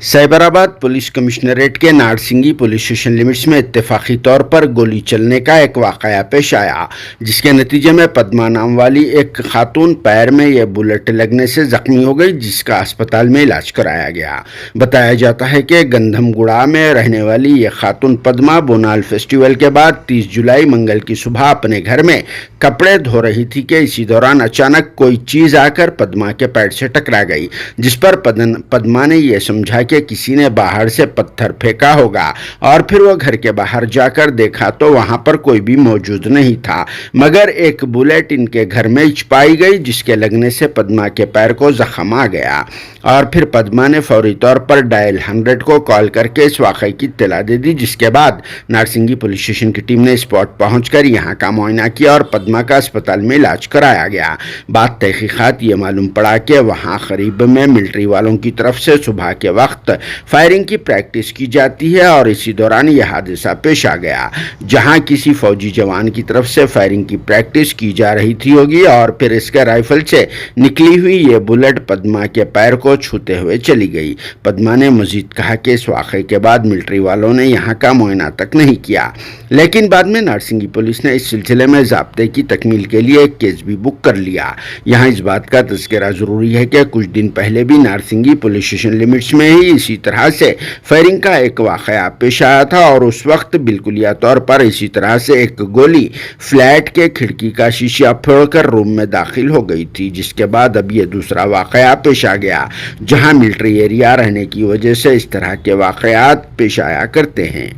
Cyberabad police commissionerate के Narsingi police station limits में इत्तेफाकी तौर पर गोली चलने का एक वाकया पेश आया, जिसके नतीजे में पद्मा नाम वाली एक खातून पैर में यह बुलेट लगने से जख्मी हो गई, जिसका अस्पताल में इलाज कराया गया। बताया जाता है कि गंधमगुड़ा में रहने वाली यह खातून पद्मा बोनाल फेस्टिवल के बाद 30 जुलाई मंगल की सुबह अपने घर में कपड़े धो रही थी कि इसी दौरान अचानक कोई चीज आकर पद्मा के पैर से टकरा गई, जिस पर पद्मा ने यह समझा कि किसी ने बाहर से पत्थर फेंका होगा और फिर वो घर के बाहर जाकर देखा तो वहां पर कोई भी मौजूद नहीं था, मगर एक बुलेट इनके घर में पाई गई, जिसके लगने से पद्मा के पैर को जख्म आ गया। और फिर पद्मा ने फौरी तौर पर डायल 100 को कॉल करके इस वाक़े की इत्तला दे दी, जिसके बाद नारसिंगी पुलिस स्टेशन की टीम ने स्पॉट पहुंचकर यहां का मुआयना किया और पद्मा का अस्पताल में इलाज कराया गया। बाद तहकीकात ये मालूम पड़ा कि वहां करीब में मिलिट्री वालों की तरफ से सुबह के वक्त फायरिंग की प्रैक्टिस की जाती है और इसी दौरान यह हादसा पेश आ गया, जहां किसी फौजी जवान की तरफ से फायरिंग की प्रैक्टिस की जा रही थी होगी और फिर इसके राइफल से निकली हुई ये बुलेट पद्मा के पैर को छूते हुए चली गई। पद्मा ने मजीद कहा कि इस वाक़े के बाद मिलिट्री वालों ने यहाँ का मुआयना तक नहीं किया, लेकिन बाद में नारसिंगी पुलिस ने इस सिलसिले में ज़ाब्ते की तकमील के लिए एक केस भी बुक कर लिया। यहाँ इस बात का तज़किरा ज़रूरी है कि कुछ दिन पहले भी नारसिंगी पुलिस स्टेशन लिमिट्स में ही इसी तरह से फायरिंग का एक वाक़या पेश आया था और उस वक्त बिल्कुलिया तौर पर इसी तरह से एक गोली फ्लैट के खिड़की का शीशा फोड़कर रूम में दाखिल हो गई थी, जिसके बाद अब ये दूसरा वाक़या पेश आ गया, जहां मिलिट्री एरिया रहने की वजह से इस तरह के वाक़यात पेश आया करते हैं।